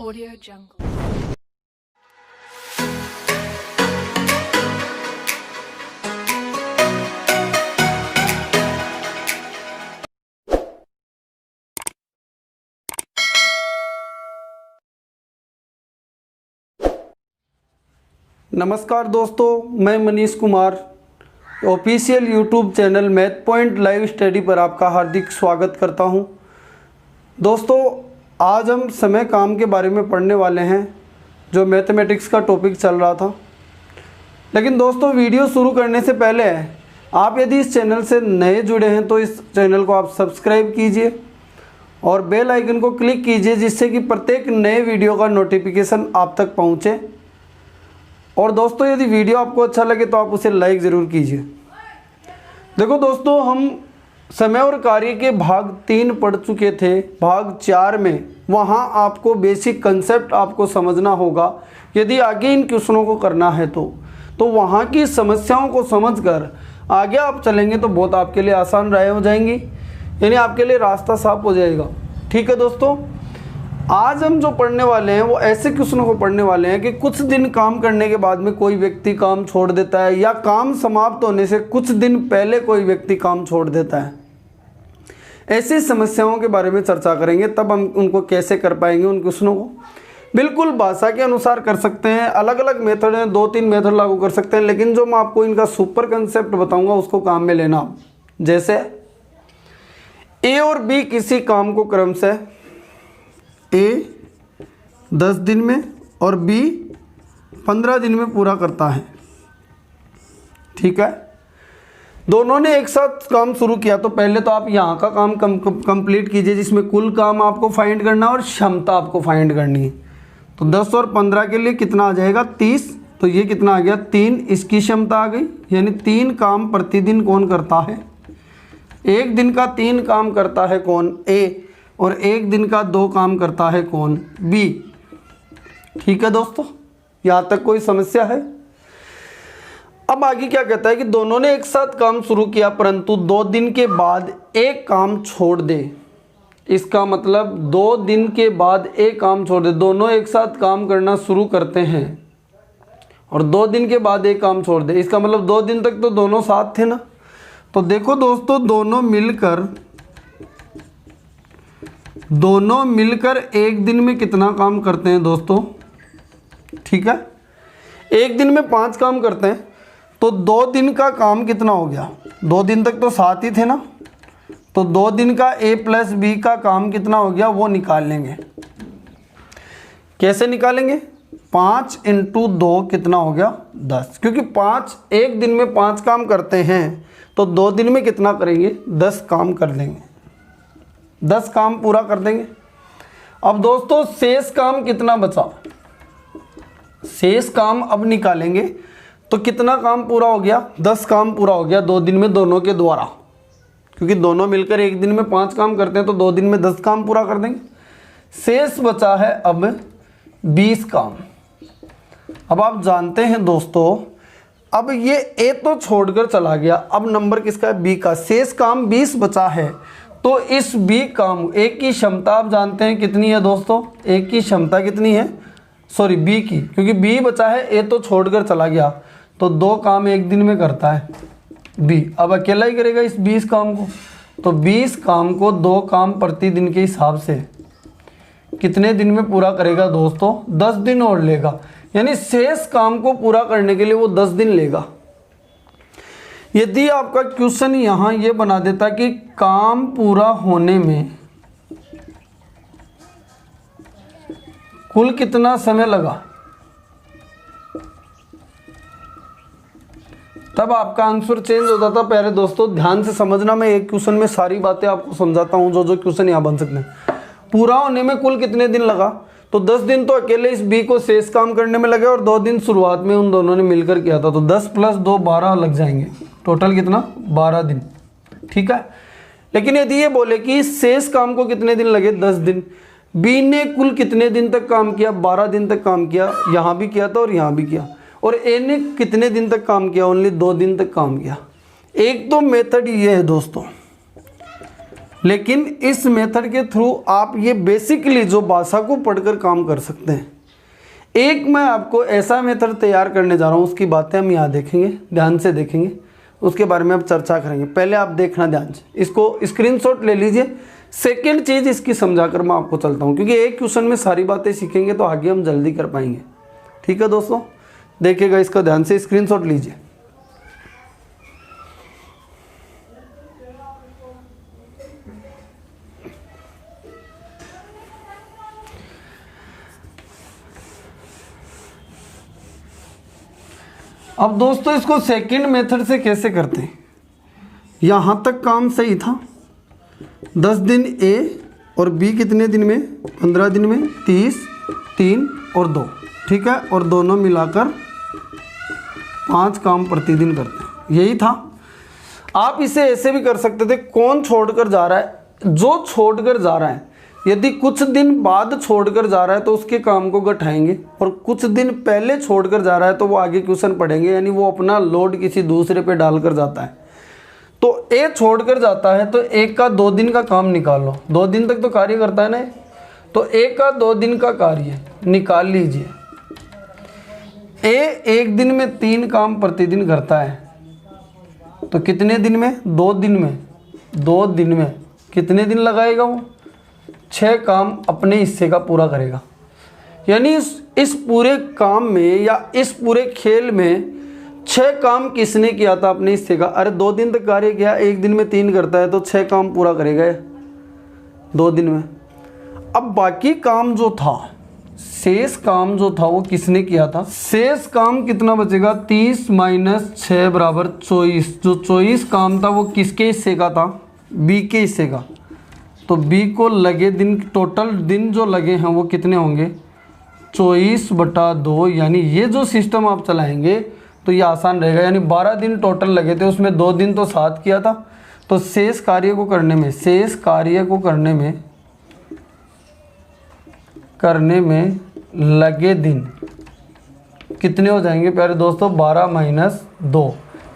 Audio Jungle. नमस्कार दोस्तों, मैं Manish Kumar official YouTube channel math point live study पर आपका हार्दिक स्वागत करता हूं। दोस्तों, आज हम समय काम के बारे में पढ़ने वाले हैं, जो मैथमेटिक्स का टॉपिक चल रहा था। लेकिन दोस्तों, वीडियो शुरू करने से पहले आप यदि इस चैनल से नए जुड़े हैं तो इस चैनल को आप सब्सक्राइब कीजिए और बेल आइकन को क्लिक कीजिए, जिससे कि प्रत्येक नए वीडियो का नोटिफिकेशन आप तक पहुंचे। और दोस्तों, यदि वीडियो आपको अच्छा लगे तो आप उसे लाइक ज़रूर कीजिए। देखो दोस्तों, हम समय और कार्य के भाग 3 पढ़ चुके थे। भाग 4 में वहाँ आपको बेसिक कंसेप्ट आपको समझना होगा। यदि आगे इन क्वेश्चनों को करना है तो वहाँ की समस्याओं को समझकर आगे आप चलेंगे तो बहुत आपके लिए आसान राय हो जाएंगी, यानी आपके लिए रास्ता साफ हो जाएगा। ठीक है दोस्तों, आज हम जो पढ़ने वाले हैं वो ऐसे क्वेश्चनों को पढ़ने वाले हैं कि कुछ दिन काम करने के बाद में कोई व्यक्ति काम छोड़ देता है, या काम समाप्त होने से कुछ दिन पहले कोई व्यक्ति काम छोड़ देता है। ऐसी समस्याओं के बारे में चर्चा करेंगे, तब हम उनको कैसे कर पाएंगे। उन क्वेश्चनों को बिल्कुल भाषा के अनुसार कर सकते हैं। अलग अलग मेथड हैं, 2-3 मेथड लागू कर सकते हैं, लेकिन जो मैं आपको इनका सुपर कंसेप्ट बताऊंगा उसको काम में लेना। जैसे ए और बी किसी काम को क्रमशः ए 10 दिन में और बी 15 दिन में पूरा करता है। ठीक है, दोनों ने एक साथ काम शुरू किया, तो पहले तो आप यहाँ का काम कंप्लीट कीजिए, जिसमें कुल काम आपको फाइंड करना और क्षमता आपको फाइंड करनी है। तो 10 और 15 के लिए कितना आ जाएगा? 30। तो ये कितना आ गया? 3। इसकी क्षमता आ गई, यानी 3 काम प्रतिदिन कौन करता है? एक दिन का 3 काम करता है कौन? ए। और एक दिन का 2 काम करता है कौन? बी। ठीक है दोस्तों, यहाँ तक कोई समस्या है? अब आगे क्या कहता है कि दोनों ने एक साथ काम शुरू किया, परंतु 2 दिन के बाद एक काम छोड़ दे। इसका मतलब 2 दिन के बाद एक काम छोड़ दे। दोनों एक साथ काम करना शुरू करते हैं और 2 दिन के बाद एक काम छोड़ दे। इसका मतलब 2 दिन तक तो दोनों साथ थे ना। तो देखो दोस्तों, दोनों मिलकर एक दिन में कितना काम करते हैं दोस्तों? ठीक है, एक दिन में 5 काम करते हैं, तो 2 दिन का काम कितना हो गया? 2 दिन तक तो साथ ही थे ना, तो 2 दिन का a + b का काम कितना हो गया वो निकाल लेंगे। कैसे निकालेंगे? 5 × 2 कितना हो गया? 10। क्योंकि 5 एक दिन में 5 काम करते हैं, तो 2 दिन में कितना करेंगे? 10 काम कर देंगे, 10 काम पूरा कर देंगे। अब दोस्तों, शेष काम कितना बचा? शेष काम अब निकालेंगे, तो कितना काम पूरा हो गया? 10 काम पूरा हो गया 2 दिन में दोनों के द्वारा। क्योंकि दोनों मिलकर एक दिन में 5 काम करते हैं, तो 2 दिन में 10 काम पूरा कर देंगे। शेष बचा है अब 20 काम। अब आप जानते हैं दोस्तों, अब ये ए तो छोड़कर चला गया, अब नंबर किसका है? बी का। शेष काम 20 बचा है, तो इस बी काम ए की क्षमता आप जानते हैं कितनी है दोस्तों? ए की क्षमता कितनी है? सॉरी, बी की, क्योंकि बी बचा है, ए तो छोड़कर चला गया, तो 2 काम एक दिन में करता है बी। अब अकेला ही करेगा इस 20 काम को, तो 20 काम को 2 काम प्रतिदिन के हिसाब से कितने दिन में पूरा करेगा दोस्तों? 10 दिन और लेगा, यानी शेष काम को पूरा करने के लिए वो 10 दिन लेगा। यदि आपका क्वेश्चन यहाँ ये बना देता कि काम पूरा होने में कुल कितना समय लगा, तब आपका आंसर चेंज हो जाता। पहले दोस्तों ध्यान से समझना, मैं एक क्वेश्चन में सारी बातें आपको समझाता हूँ, जो क्वेश्चन यहाँ बन सकते हैं। पूरा होने में कुल कितने दिन लगा? तो 10 दिन तो अकेले इस बी को शेष काम करने में लगे, और 2 दिन शुरुआत में उन दोनों ने मिलकर किया था, तो 10 + 2 12 लग जाएंगे। टोटल कितना? 12 दिन। ठीक है, लेकिन यदि ये बोले कि शेष काम को कितने दिन लगे? 10 दिन। बी ने कुल कितने दिन तक काम किया? 12 दिन तक काम किया। यहाँ भी किया था और यहाँ भी किया। और ए ने कितने दिन तक काम किया? ओनली 2 दिन तक काम किया। एक तो मेथड ये है दोस्तों, लेकिन इस मेथड के थ्रू आप ये बेसिकली जो भाषा को पढ़कर काम कर सकते हैं। एक मैं आपको ऐसा मेथड तैयार करने जा रहा हूँ, उसकी बातें हम यहाँ देखेंगे, ध्यान से देखेंगे, उसके बारे में अब चर्चा करेंगे। पहले आप देखना ध्यान से, इसको स्क्रीनशॉट ले लीजिए। सेकंड चीज़ इसकी समझाकर मैं आपको चलता हूँ, क्योंकि एक क्वेश्चन में सारी बातें सीखेंगे तो आगे हम जल्दी कर पाएंगे। ठीक है दोस्तों, देखिएगा इसका ध्यान से, स्क्रीनशॉट लीजिए। अब दोस्तों इसको सेकंड मेथड से कैसे करते हैं, यहाँ तक काम सही था। 10 दिन ए और बी कितने दिन में, 15 दिन में, 30, 3 और 2, ठीक है, और दोनों मिलाकर 5 काम प्रतिदिन करते हैं, यही था। आप इसे ऐसे भी कर सकते थे, कौन छोड़कर जा रहा है, जो छोड़कर जा रहा है, यदि कुछ दिन बाद छोड़कर जा रहा है तो उसके काम को घटाएंगे, और कुछ दिन पहले छोड़कर जा रहा है तो वो आगे क्वेश्चन पढ़ेंगे, यानी वो अपना लोड किसी दूसरे पे डालकर जाता है। तो ए छोड़कर जाता है तो एक का 2 दिन का काम निकाल लो, 2 दिन तक तो कार्य करता है ना, तो एक का 2 दिन का कार्य निकाल लीजिए। ए एक दिन में 3 काम प्रतिदिन करता है, तो कितने दिन में, 2 दिन में, 2 दिन में कितने दिन लगाएगा वो, 6 काम अपने हिस्से का पूरा करेगा। यानी इस पूरे काम में या इस पूरे खेल में 6 काम किसने किया था अपने हिस्से का। अरे 2 दिन तक कार्य किया, एक दिन में 3 करता है तो 6 काम पूरा करेगा 2 दिन में। अब बाकी काम जो था, शेष काम जो था वो किसने किया था, शेष काम कितना बचेगा, 30 - 6 = 24। जो 24 काम था वो किसके हिस्से का था, बी के हिस्से का। तो बी को लगे दिन, टोटल दिन जो लगे हैं वो कितने होंगे, 24/2। यानी ये जो सिस्टम आप चलाएंगे तो ये आसान रहेगा। यानी 12 दिन टोटल लगे थे, उसमें 2 दिन तो साथ किया था, तो शेष कार्य को करने में, शेष कार्य को करने में लगे दिन कितने हो जाएंगे प्यारे दोस्तों, 12 - 2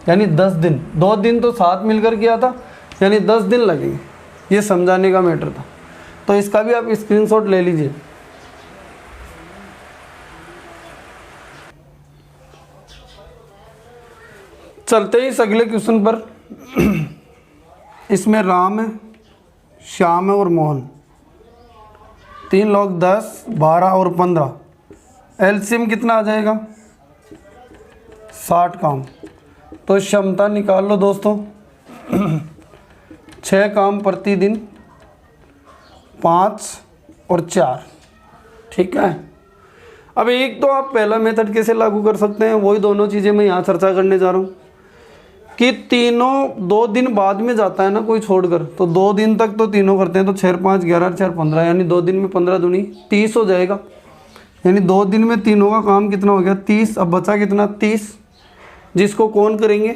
यानी 10 दिन। 2 दिन तो साथ मिलकर किया था, यानी 10 दिन लगेंगे। ये समझाने का मैटर था, तो इसका भी आप स्क्रीनशॉट ले लीजिए। चलते ही इस अगले क्वेश्चन पर। इसमें राम है, श्याम है और मोहन, 3 लोग, 10, 12 और 15। एलसीएम कितना आ जाएगा, 60 काम। तो क्षमता निकाल लो दोस्तों। 6 काम प्रतिदिन, 5 और 4, ठीक है। अब एक तो आप पहला मेथड कैसे लागू कर सकते हैं, वही दोनों चीज़ें मैं यहाँ चर्चा करने जा रहा हूँ कि तीनों 2 दिन बाद में जाता है ना कोई छोड़कर, तो 2 दिन तक तो तीनों करते हैं, तो 6, 5, 11, 4, 15, यानी 2 दिन में 15 दूनी 30 हो जाएगा। यानी 2 दिन में तीनों का काम कितना हो गया, 30। अब बचा कितना, 30, जिसको कौन करेंगे,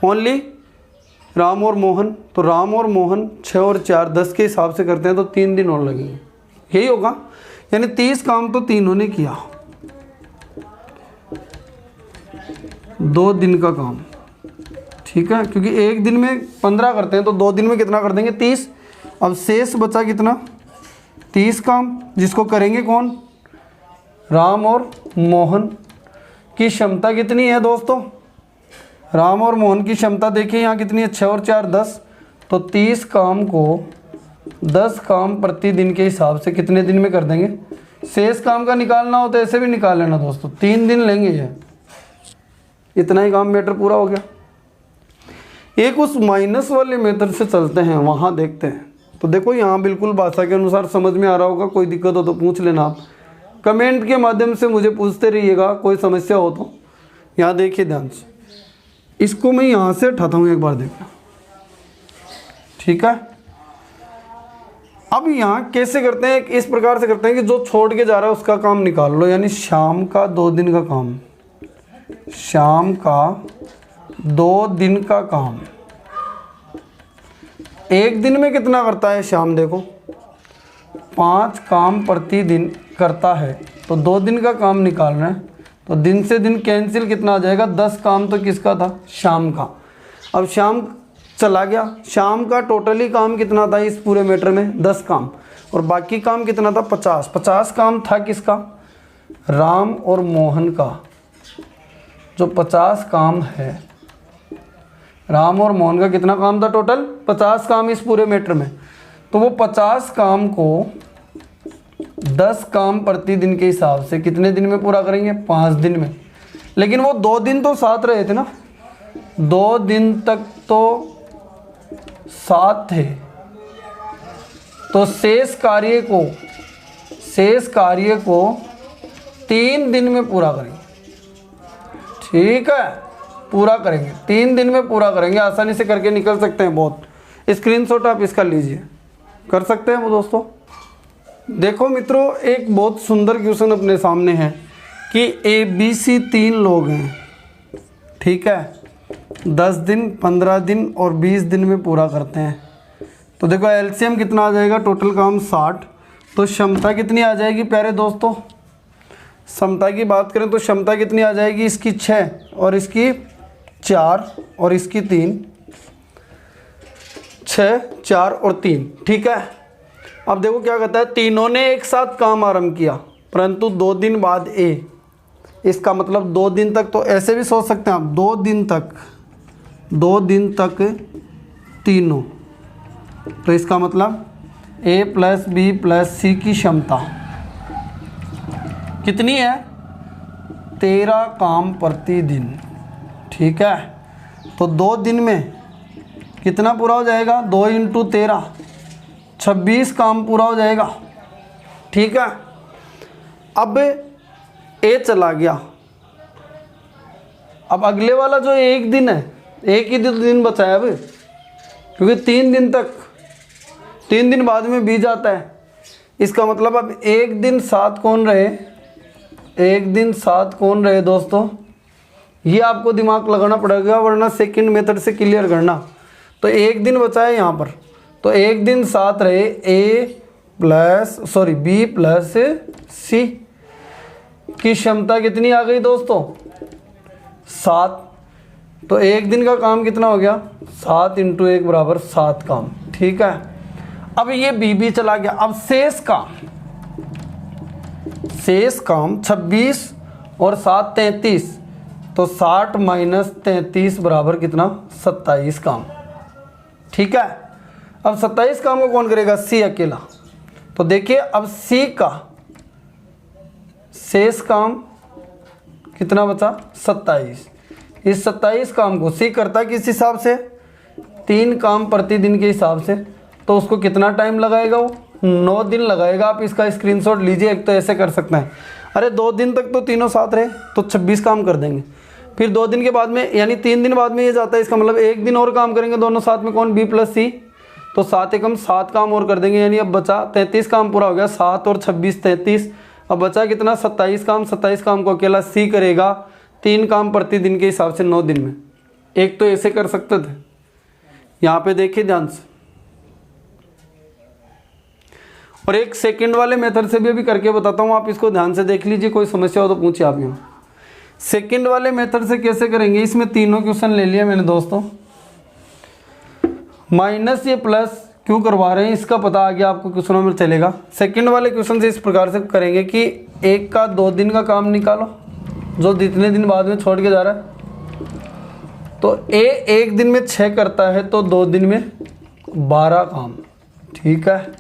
ओनली राम और मोहन। तो राम और मोहन 6 और 4 10 के हिसाब से करते हैं, तो 3 दिन और लगेंगे, यही होगा। यानी 30 काम तो तीनों ने किया, 2 दिन का काम, ठीक है, क्योंकि एक दिन में 15 करते हैं, तो 2 दिन में कितना कर देंगे, 30। अब शेष बचा कितना, 30 काम, जिसको करेंगे कौन, राम और मोहन। की क्षमता कितनी है दोस्तों, राम और मोहन की क्षमता देखिए यहाँ कितनी है, 6 और 4 10। तो 30 काम को 10 काम प्रतिदिन के हिसाब से कितने दिन में कर देंगे। शेष काम का निकालना हो तो ऐसे भी निकाल लेना दोस्तों, 3 दिन लेंगे ये, इतना ही काम मैटर पूरा हो गया। एक उस माइनस वाले मेथड से चलते हैं, वहाँ देखते हैं। तो देखो यहाँ बिल्कुल भाषा के अनुसार समझ में आ रहा होगा, कोई दिक्कत हो तो पूछ लेना आप, कमेंट के माध्यम से मुझे पूछते रहिएगा, कोई समस्या हो तो। यहाँ देखिए ध्यान से, इसको मैं यहाँ से उठाता हूँ, एक बार देखना, ठीक है। अब यहाँ कैसे करते हैं, इस प्रकार से करते हैं कि जो छोड़ के जा रहा है उसका काम निकाल लो। यानी शाम का 2 दिन का काम, शाम का 2 दिन का काम, एक दिन में कितना करता है शाम, देखो 5 काम प्रतिदिन करता है, तो 2 दिन का काम निकालना है। तो दिन से दिन कैंसिल कितना आ जाएगा, 10 काम तो किसका था, शाम का। अब शाम चला गया। शाम का टोटली काम कितना था इस पूरे मैटर में? 10 काम। और बाकी काम कितना था? 50 काम था किसका? राम और मोहन का। जो 50 काम है, राम और मोहन का कितना काम था? टोटल 50 काम इस पूरे मैटर में। तो वो 50 काम को 10 काम प्रतिदिन के हिसाब से कितने दिन में पूरा करेंगे? 5 दिन में। लेकिन वो 2 दिन तो साथ रहे थे ना, 2 दिन तक तो साथ थे। तो शेष कार्य को 3 दिन में पूरा करेंगे। ठीक है, पूरा करेंगे 3 दिन में पूरा करेंगे। आसानी से करके निकल सकते हैं बहुत। स्क्रीनशॉट आप इसका लीजिए, कर सकते हैं वो दोस्तों। देखो मित्रों, एक बहुत सुंदर क्वेश्चन अपने सामने है कि ABC 3 लोग हैं। ठीक है, 10 दिन, 15 दिन और 20 दिन में पूरा करते हैं। तो देखो LCM कितना आ जाएगा? टोटल काम 60। तो क्षमता कितनी आ जाएगी प्यारे दोस्तों? क्षमता की बात करें तो क्षमता कितनी आ जाएगी? इसकी 6 और इसकी 4 और इसकी 3। 6, 4 और 3। ठीक है, अब देखो क्या कहता है। तीनों ने एक साथ काम आरंभ किया परंतु 2 दिन बाद A। इसका मतलब 2 दिन तक, तो ऐसे भी सोच सकते हैं आप, 2 दिन तक तीनों। तो इसका मतलब A + B + C की क्षमता कितनी है? 13 काम प्रतिदिन। ठीक है, तो 2 दिन में कितना पूरा हो जाएगा? 2 × 13, 26 काम पूरा हो जाएगा। ठीक है, अब A चला गया। अब अगले वाला जो 1 दिन है, एक ही दिन बचा है अब, क्योंकि 3 दिन तक, 3 दिन बाद में B जाता है। इसका मतलब अब 1 दिन साथ कौन रहे? 1 दिन साथ कौन रहे दोस्तों? ये आपको दिमाग लगाना पड़ेगा, वरना सेकंड मेथड से क्लियर करना। तो 1 दिन बचा है यहाँ पर, तो 1 दिन साथ रहे B + C की क्षमता कितनी आ गई दोस्तों? 7। तो 1 दिन का काम कितना हो गया? 7 × 1 = 7 काम। ठीक है, अब ये B चला गया। अब शेष काम 26 और 7 33। तो 60 - 33 = कितना? 27 काम। ठीक है, अब 27 काम को कौन करेगा? C अकेला। तो देखिए अब C का शेष काम कितना बचा? 27। इस 27 काम को C करता किस हिसाब से? 3 काम प्रतिदिन के हिसाब से। तो उसको कितना टाइम लगाएगा? वो 9 दिन लगाएगा। आप इसका स्क्रीनशॉट लीजिए। एक तो ऐसे कर सकते हैं, अरे 2 दिन तक तो तीनों साथ रहे तो 26 काम कर देंगे। फिर 2 दिन के बाद में, यानी 3 दिन बाद में ये जाता है। इसका मतलब 1 दिन और काम करेंगे दोनों साथ में, कौन? B + C। तो 7 एकम 7 काम और कर देंगे, यानी अब बचा 33 काम पूरा हो गया। 7 और 26 33। अब बचा कितना? 27 काम। 27 काम को अकेला C करेगा 3 काम प्रतिदिन के हिसाब से 9 दिन में। एक तो ऐसे कर सकते थे। यहाँ पे देखिए ध्यान से, और एक सेकंड वाले मेथड से भी अभी करके बताता हूँ, आप इसको ध्यान से देख लीजिए। कोई समस्या हो तो पूछिए आप। यहाँ सेकंड वाले मेथड से कैसे करेंगे? इसमें तीनों क्वेश्चन ले लिया मैंने दोस्तों। माइनस ये प्लस क्यों करवा रहे हैं इसका पता आ गया आपको, क्वेश्चनों में चलेगा। सेकंड वाले क्वेश्चन से इस प्रकार से करेंगे कि 1 का 2 दिन का काम निकालो, जो जितने दिन बाद में छोड़ के जा रहा है। तो A 1 दिन में 6 करता है, तो 2 दिन में 12 काम। ठीक है,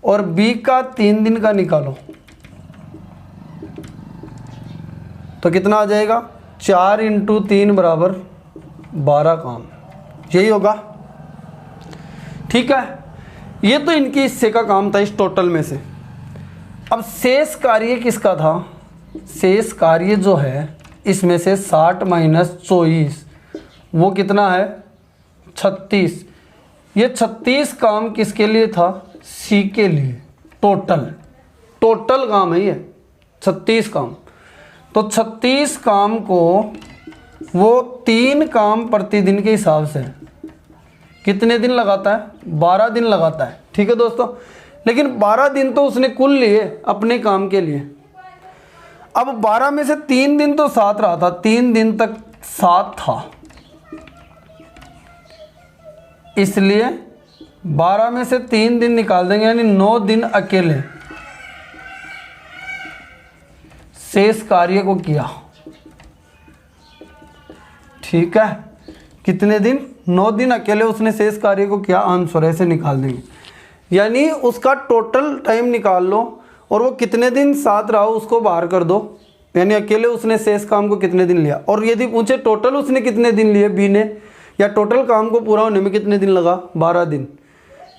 और B का 3 दिन का निकालो तो कितना आ जाएगा? 4 × 3 = 12 काम। यही होगा। ठीक है, ये तो इनके हिस्से का काम था इस टोटल में से। अब शेष कार्य किसका था? शेष कार्य जो है इसमें से 60 - 24 वो कितना है? 36। ये 36 काम किसके लिए था? C के लिए। टोटल काम है ये 36 काम। तो 36 काम को वो 3 काम प्रतिदिन के हिसाब से कितने दिन लगाता है? 12 दिन लगाता है। ठीक है दोस्तों, लेकिन 12 दिन तो उसने कुल लिए अपने काम के लिए। अब 12 में से 3 दिन तो साथ रहा था, 3 दिन तक साथ था। इसलिए 12 में से 3 दिन निकाल देंगे, यानी 9 दिन अकेले शेष कार्य को किया। ठीक है, कितने दिन? 9 दिन अकेले उसने शेष कार्य को किया, आंसर ऐसे निकाल देंगे। यानी उसका टोटल टाइम निकाल लो और वो कितने दिन साथ रहा उसको बाहर कर दो, यानी अकेले उसने शेष काम को कितने दिन लिया। और यदि पूछे टोटल उसने कितने दिन लिए बी ने, या टोटल काम को पूरा होने में कितने दिन लगा, 12 दिन।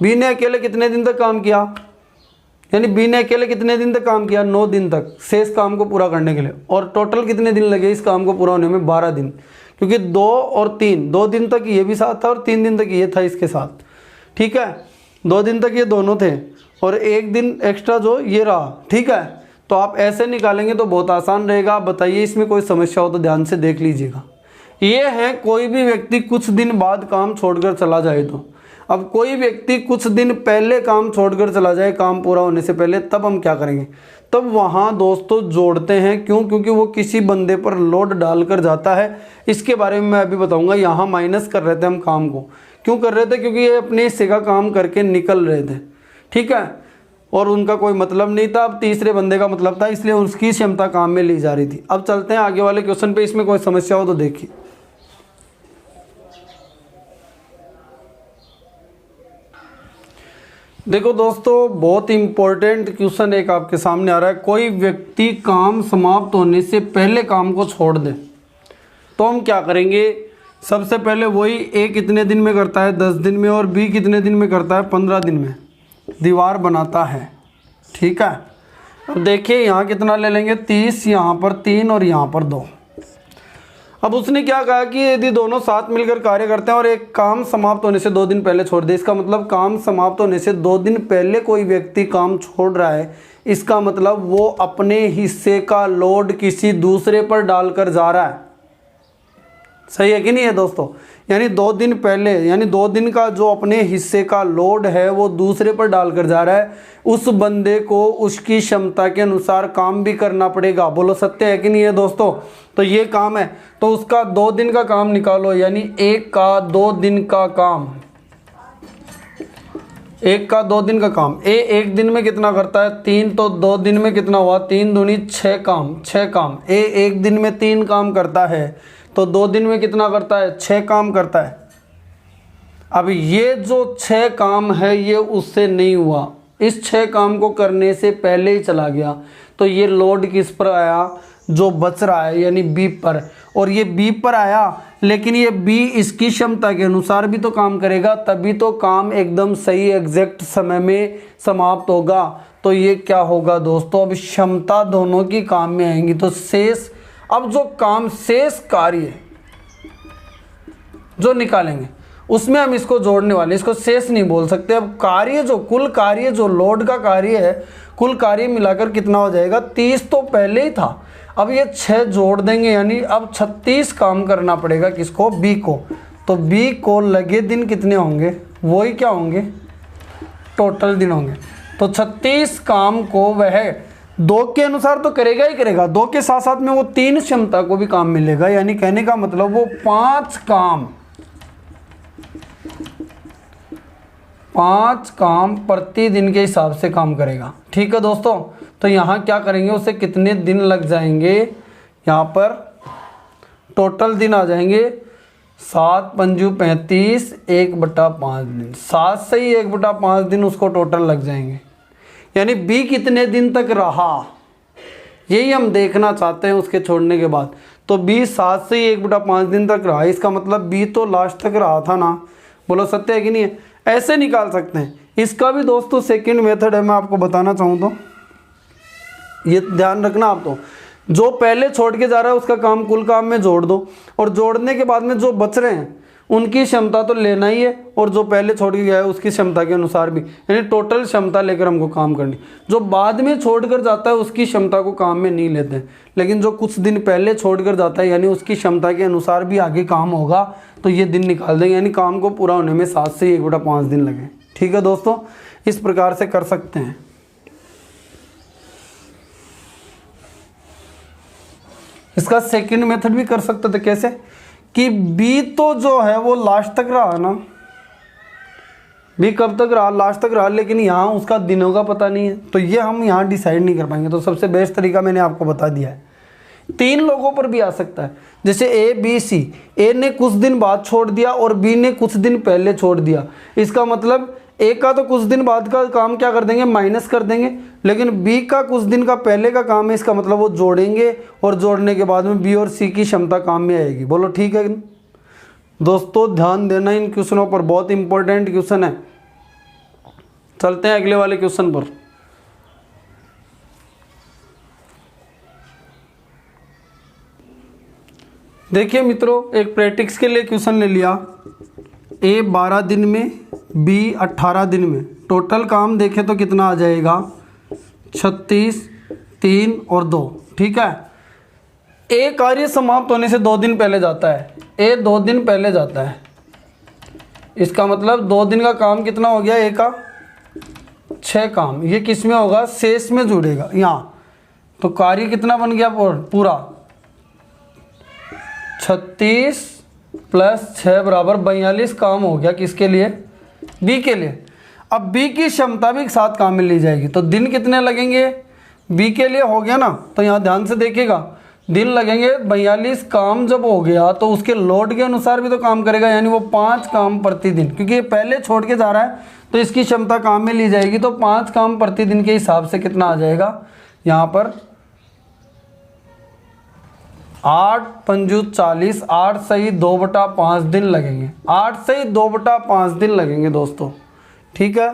बी ने अकेले कितने दिन तक काम किया, यानी बी ने अकेले कितने दिन तक काम किया, 9 दिन तक शेष काम को पूरा करने के लिए। और टोटल कितने दिन लगे इस काम को पूरा होने में, 12 दिन, क्योंकि 2 और 3, 2 दिन तक ये भी साथ था और 3 दिन तक ये था इसके साथ। ठीक है, 2 दिन तक ये दोनों थे और 1 दिन एक्स्ट्रा जो ये रहा। ठीक है, तो आप ऐसे निकालेंगे तो बहुत आसान रहेगा। आप बताइए इसमें कोई समस्या हो तो ध्यान से देख लीजिएगा। ये है कोई भी व्यक्ति कुछ दिन बाद काम छोड़कर चला जाए तो। अब कोई व्यक्ति कुछ दिन पहले काम छोड़कर चला जाए, काम पूरा होने से पहले, तब हम क्या करेंगे? तब वहाँ दोस्तों जोड़ते हैं। क्यों? क्योंकि वो किसी बंदे पर लोड डालकर जाता है। इसके बारे में मैं अभी बताऊंगा। यहाँ माइनस कर रहे थे हम काम को, क्यों कर रहे थे? क्योंकि ये अपने हिस्से का काम करके निकल रहे थे। ठीक है, और उनका कोई मतलब नहीं था, अब तीसरे बंदे का मतलब था, इसलिए उसकी क्षमता काम में ली जा रही थी। अब चलते हैं आगे वाले क्वेश्चन पे। इसमें कोई समस्या हो तो देखिए। देखो दोस्तों, बहुत इंपॉर्टेंट क्वेश्चन एक आपके सामने आ रहा है। कोई व्यक्ति काम समाप्त होने से पहले काम को छोड़ दे तो हम क्या करेंगे? सबसे पहले वही ए कितने दिन में करता है, 10 दिन में, और बी कितने दिन में करता है, 15 दिन में दीवार बनाता है। ठीक है, अब देखिए यहाँ कितना ले लेंगे, 30, यहाँ पर 3 और यहाँ पर 2। अब उसने क्या कहा कि यदि दोनों साथ मिलकर कार्य करते हैं और एक काम समाप्त होने से 2 दिन पहले छोड़ दे, इसका मतलब काम समाप्त होने से 2 दिन पहले कोई व्यक्ति काम छोड़ रहा है, इसका मतलब वो अपने हिस्से का लोड किसी दूसरे पर डालकर जा रहा है। सही है कि नहीं है दोस्तों? यानी 2 दिन पहले, यानी 2 दिन का जो अपने हिस्से का लोड है वो दूसरे पर डालकर जा रहा है। उस बंदे को उसकी क्षमता के अनुसार काम भी करना पड़ेगा। बोलो सत्य है कि नहीं है दोस्तों? तो ये काम है, तो उसका 2 दिन का काम निकालो, यानी 1 का 2 दिन का काम, 1 का 2 दिन का काम। ए 1 दिन में कितना करता है, 3, तो 2 दिन में कितना हुआ, 3 दूनी 6 काम, 6 काम। ए 1 दिन में 3 काम करता है तो 2 दिन में कितना करता है, 6 काम करता है। अब ये जो 6 काम है ये उससे नहीं हुआ, इस 6 काम को करने से पहले ही चला गया, तो ये लोड किस पर आया, जो बच रहा है, यानी बी पर। और ये बी पर आया, लेकिन ये बी इसकी क्षमता के अनुसार भी तो काम करेगा, तभी तो काम एकदम सही एग्जैक्ट समय में समाप्त होगा। तो ये क्या होगा दोस्तों, अब क्षमता दोनों की काम में आएंगी, तो शेष, अब जो काम शेष कार्य जो निकालेंगे उसमें हम इसको जोड़ने वाले, इसको शेष नहीं बोल सकते। अब कार्य जो, कुल कार्य जो लोड का कार्य है, कुल कार्य मिलाकर कितना हो जाएगा, 30 तो पहले ही था, अब ये 6 जोड़ देंगे, यानी अब 36 काम करना पड़ेगा किसको, बी को। तो बी को लगे दिन कितने होंगे, वही क्या होंगे, टोटल दिन होंगे। तो 36 काम को वह 2 के अनुसार तो करेगा ही करेगा, 2 के साथ साथ में वो 3 क्षमता को भी काम मिलेगा, यानी कहने का मतलब वो 5 काम प्रतिदिन के हिसाब से काम करेगा। ठीक है दोस्तों, तो यहाँ क्या करेंगे, उसे कितने दिन लग जाएंगे, यहाँ पर टोटल दिन आ जाएंगे 7 पंजू 35, 1/5 दिन, 7 से ही 1/5 दिन उसको टोटल लग जाएंगे। यानी बी कितने दिन तक रहा, यही हम देखना चाहते हैं उसके छोड़ने के बाद। तो बी 7 से ही 1/5 दिन तक रहा, इसका मतलब बी तो लास्ट तक रहा था ना। बोलो सत्य है कि नहीं है? ऐसे निकाल सकते हैं। इसका भी दोस्तों सेकंड मेथड है, मैं आपको बताना चाहूँ तो ये ध्यान रखना आप, तो जो पहले छोड़ के जा रहा है उसका काम कुल काम में जोड़ दो, और जोड़ने के बाद में जो बच रहे हैं उनकी क्षमता तो लेना ही है, और जो पहले छोड़ के गया है उसकी क्षमता के अनुसार भी, यानी टोटल क्षमता लेकर हमको काम करनी। जो बाद में छोड़कर जाता है उसकी क्षमता को काम में नहीं लेते हैं, लेकिन जो कुछ दिन पहले छोड़कर जाता है यानी उसकी क्षमता के अनुसार भी आगे काम होगा, तो ये दिन निकाल देंगे, यानी काम को पूरा होने में 7 से 1/5 दिन लगे। ठीक है दोस्तों, इस प्रकार से कर सकते हैं। इसका सेकंड मेथड भी कर सकते थे, कैसे कि बी तो जो है वो लास्ट तक रहा ना, बी कब तक रहा, लास्ट तक रहा, लेकिन यहाँ उसका दिनों का पता नहीं है, तो ये हम यहाँ डिसाइड नहीं कर पाएंगे। तो सबसे बेस्ट तरीका मैंने आपको बता दिया है। 3 लोगों पर भी आ सकता है, जैसे ए बी सी, ए ने कुछ दिन बाद छोड़ दिया और बी ने कुछ दिन पहले छोड़ दिया। इसका मतलब ए का तो कुछ दिन बाद का काम क्या कर देंगे, माइनस कर देंगे, लेकिन बी का कुछ दिन का पहले का काम है, इसका मतलब वो जोड़ेंगे और जोड़ने के बाद में बी और सी की क्षमता काम में आएगी। बोलो ठीक है दोस्तों, ध्यान देना इन क्वेश्चनों पर, बहुत इंपॉर्टेंट क्वेश्चन है। चलते हैं अगले वाले क्वेश्चन पर। देखिए मित्रों, एक प्रैक्टिस के लिए क्वेश्चन ले लिया। ए 12 दिन में, बी 18 दिन में, टोटल काम देखें तो कितना आ जाएगा, 36, 3 और 2। ठीक है, ए कार्य समाप्त होने से 2 दिन पहले जाता है, ए 2 दिन पहले जाता है। इसका मतलब 2 दिन का काम कितना हो गया, ए का 6 काम। ये किस में होगा, शेष में जुड़ेगा यहाँ। तो कार्य कितना बन गया पूरा, 36 + 6 = 42 काम हो गया। किसके लिए, बी के लिए। अब बी की क्षमता भी साथ काम में ली जाएगी, तो दिन कितने लगेंगे, बी के लिए हो गया ना। तो यहाँ ध्यान से देखिएगा, दिन लगेंगे 42 काम। जब हो गया तो उसके लोड के अनुसार भी तो काम करेगा, यानी वो 5 काम प्रतिदिन, क्योंकि ये पहले छोड़ के जा रहा है तो इसकी क्षमता काम में ली जाएगी। तो 5 काम प्रतिदिन के हिसाब से कितना आ जाएगा यहाँ पर, 8 पंजू 40, 8 सही 2/5 दिन लगेंगे, 8 सही 2/5 दिन लगेंगे दोस्तों। ठीक है,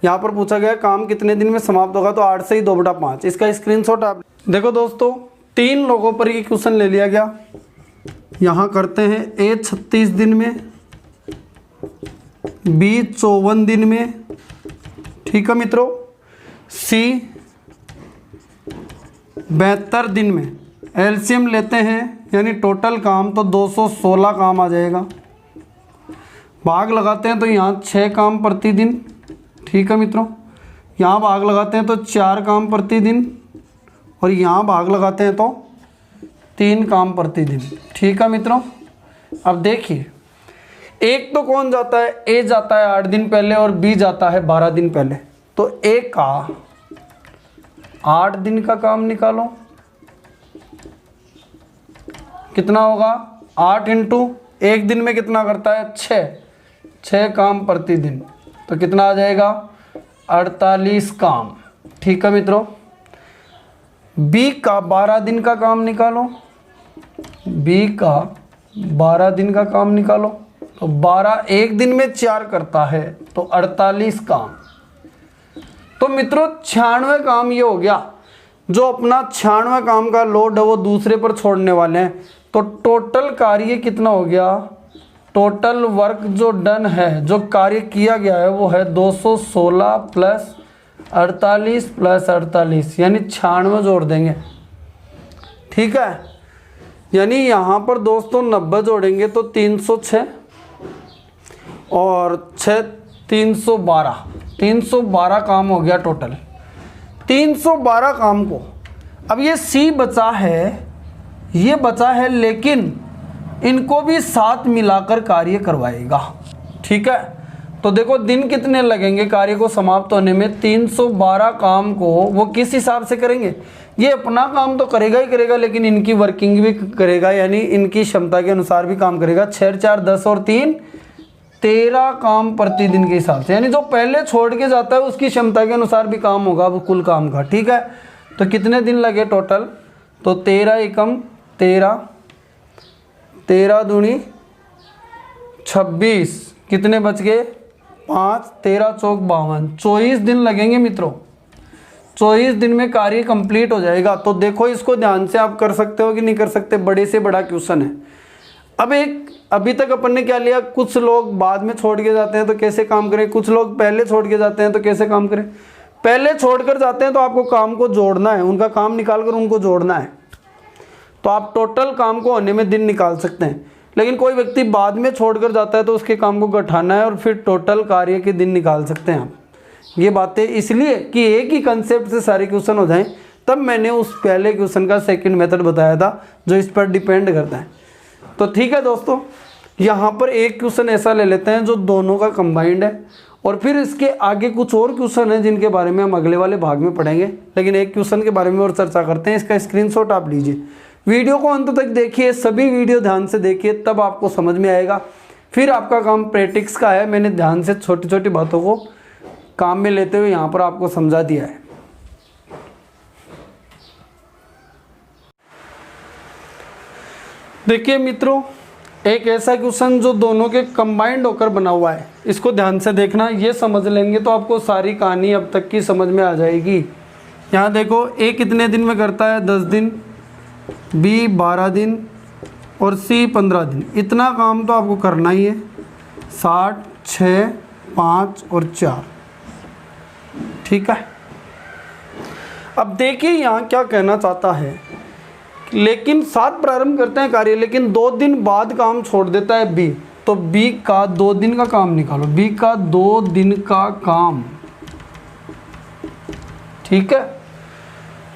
यहाँ पर पूछा गया काम कितने दिन में समाप्त होगा, तो 8 सही 2/5। इसका स्क्रीनशॉट आप देखो दोस्तों। 3 लोगों पर ये क्वेश्चन ले लिया गया। यहाँ करते हैं, ए 36 दिन में, बी 54 दिन में, ठीक है मित्रों, सी 72 दिन में। एलसीएम लेते हैं, यानी टोटल काम तो 216 काम आ जाएगा। भाग लगाते हैं तो यहाँ 6 काम प्रतिदिन, ठीक है मित्रों। यहाँ भाग लगाते हैं तो 4 काम प्रतिदिन, और यहाँ भाग लगाते हैं तो 3 काम प्रतिदिन, ठीक है मित्रों। अब देखिए, एक तो कौन जाता है, ए जाता है 8 दिन पहले और बी जाता है 12 दिन पहले। तो ए का 8 दिन का काम निकालो, कितना होगा, 8 × 1 दिन में कितना करता है, 6 काम प्रतिदिन, तो कितना आ जाएगा, 48 काम, ठीक है मित्रों। बी का 12 दिन का काम निकालो, बी का 12 दिन का काम निकालो, तो 12 1 दिन में 4 करता है, तो 48 काम। तो मित्रों 96 काम ये हो गया। जो अपना 96 काम का लोड है वो दूसरे पर छोड़ने वाले हैं। तो टोटल कार्य कितना हो गया, टोटल वर्क जो डन है, जो कार्य किया गया है वो है 216 + 48 + 48, यानी 96 जोड़ देंगे, ठीक है। यानी यहाँ पर दोस्तों 90 जोड़ेंगे तो 306 और 6 312 काम हो गया टोटल। 312 काम को, अब ये सी बचा है, ये बचा है, लेकिन इनको भी साथ मिलाकर कार्य करवाएगा, ठीक है। तो देखो दिन कितने लगेंगे कार्य को समाप्त होने में, 312 काम को वो किस हिसाब से करेंगे, ये अपना काम तो करेगा ही करेगा, लेकिन इनकी वर्किंग भी करेगा, यानी इनकी क्षमता के अनुसार भी काम करेगा। 6 4 10 और 3 13 काम प्रतिदिन के हिसाब से, यानी जो पहले छोड़ के जाता है उसकी क्षमता के अनुसार भी काम होगा वो कुल काम का, ठीक है। तो कितने दिन लगे टोटल, तो 13 एकम 13, 13 दूनी 26, कितने बच गए 5, 13 चौक 52, 24 दिन लगेंगे मित्रों। 24 दिन में कार्य कंप्लीट हो जाएगा। तो देखो इसको ध्यान से आप कर सकते हो कि नहीं कर सकते, बड़े से बड़ा क्वेश्चन है। अब अभी तक अपन ने क्या लिया, कुछ लोग बाद में छोड़ के जाते हैं तो कैसे काम करें, कुछ लोग पहले छोड़ के जाते हैं तो कैसे काम करें। पहले छोड़कर जाते हैं तो आपको काम को जोड़ना है, उनका काम निकालकर उनको जोड़ना है, तो आप टोटल काम को होने में दिन निकाल सकते हैं। लेकिन कोई व्यक्ति बाद में छोड़कर जाता है तो उसके काम को घटाना है और फिर टोटल कार्य के दिन निकाल सकते हैं आप। ये बातें इसलिए कि एक ही कंसेप्ट से सारे क्वेश्चन हो जाएं, तब मैंने उस पहले क्वेश्चन का सेकंड मेथड बताया था जो इस पर डिपेंड करता है। तो ठीक है दोस्तों, यहाँ पर एक क्वेश्चन ऐसा ले लेते हैं जो दोनों का कंबाइंड है और फिर इसके आगे कुछ और क्वेश्चन हैं जिनके बारे में हम अगले वाले भाग में पढ़ेंगे, लेकिन एक क्वेश्चन के बारे में और चर्चा करते हैं। इसका स्क्रीनशॉट आप लीजिए, वीडियो को अंत तक देखिए, सभी वीडियो ध्यान से देखिए, तब आपको समझ में आएगा। फिर आपका काम प्रैक्टिस का है। मैंने ध्यान से छोटी छोटी बातों को काम में लेते हुए यहाँ पर आपको समझा दिया है। देखिए मित्रों, एक ऐसा क्वेश्चन जो दोनों के कंबाइंड होकर बना हुआ है, इसको ध्यान से देखना। ये समझ लेंगे तो आपको सारी कहानी अब तक की समझ में आ जाएगी। यहाँ देखो, ए कितने दिन में करता है? 10 दिन, बी 12 दिन और सी 15 दिन। इतना काम तो आपको करना ही है। 60, 6, 5 और 4। ठीक है। अब देखिए यहाँ क्या कहना चाहता है, लेकिन 7 प्रारंभ करते हैं कार्य, लेकिन 2 दिन बाद काम छोड़ देता है बी। तो बी का 2 दिन का काम निकालो। बी का 2 दिन का काम, ठीक है,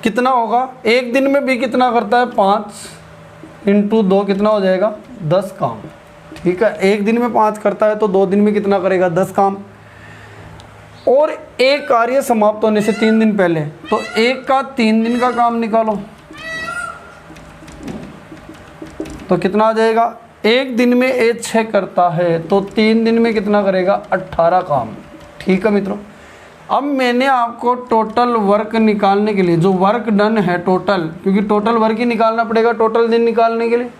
कितना होगा? एक दिन में बी कितना करता है? 5 × 2 कितना हो जाएगा? 10 काम। ठीक है, एक दिन में 5 करता है तो 2 दिन में कितना करेगा? 10 काम। और एक कार्य समाप्त होने से 3 दिन पहले, तो एक का 3 दिन का काम निकालो तो कितना आ जाएगा? एक दिन में ए 6 करता है तो 3 दिन में कितना करेगा? 18 काम। ठीक है मित्रों, अब मैंने आपको टोटल वर्क निकालने के लिए, जो वर्क डन है टोटल, क्योंकि टोटल वर्क ही निकालना पड़ेगा टोटल दिन निकालने के लिए।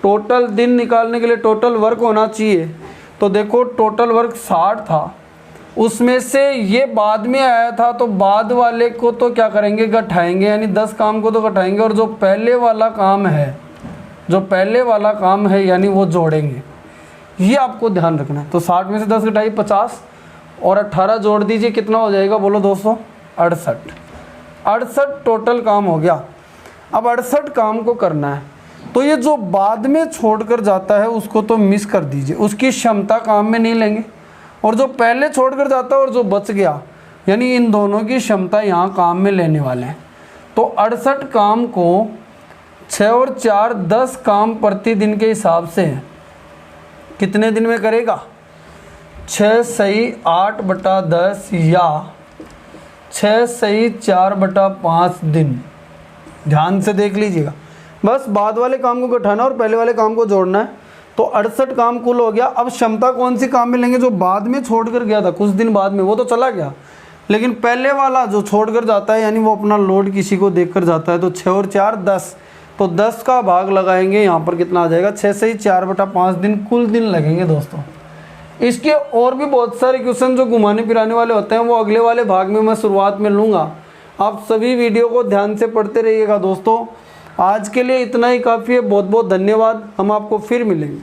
टोटल दिन निकालने के लिए टोटल वर्क होना चाहिए। तो देखो, टोटल वर्क 60 था, उसमें से ये बाद में आया था, तो बाद वाले को तो क्या करेंगे? घटाएंगे, यानी 10 काम को तो घटाएंगे, और जो पहले वाला काम है, जो पहले वाला काम है यानी वो जोड़ेंगे। ये आपको ध्यान रखना है। तो 60 में से 10 घटाइए 50 और 18 जोड़ दीजिए, कितना हो जाएगा? बोलो दोस्तों, 68। 68 टोटल काम हो गया। अब 68 काम को करना है, तो ये जो बाद में छोड़कर जाता है उसको तो मिस कर दीजिए, उसकी क्षमता काम में नहीं लेंगे। और जो पहले छोड़कर जाता है और जो बच गया, यानी इन दोनों की क्षमता यहाँ काम में लेने वाले हैं। तो 68 काम को 6 और 4 10 काम प्रतिदिन के हिसाब से कितने दिन में करेगा? 6 सही 8/10 या 6 सही 4/5 दिन। ध्यान से देख लीजिएगा, बस बाद वाले काम को घटाना और पहले वाले काम को जोड़ना है। तो 68 काम कुल हो गया। अब क्षमता कौन सी काम में लेंगे? जो बाद में छोड़कर गया था, कुछ दिन बाद में, वो तो चला गया, लेकिन पहले वाला जो छोड़कर जाता है, यानी वो अपना लोड किसी को देकर जाता है, तो 6 और 4 10, तो 10 का भाग लगाएंगे, यहाँ पर कितना आ जाएगा? 6 से ही 4/5 दिन कुल दिन लगेंगे दोस्तों। इसके और भी बहुत सारे क्वेश्चन जो घुमाने फिराने वाले होते हैं, वो अगले वाले भाग में मैं शुरुआत में लूँगा। आप सभी वीडियो को ध्यान से पढ़ते रहिएगा दोस्तों। आज के लिए इतना ही काफ़ी है। बहुत बहुत धन्यवाद। हम आपको फिर मिलेंगे।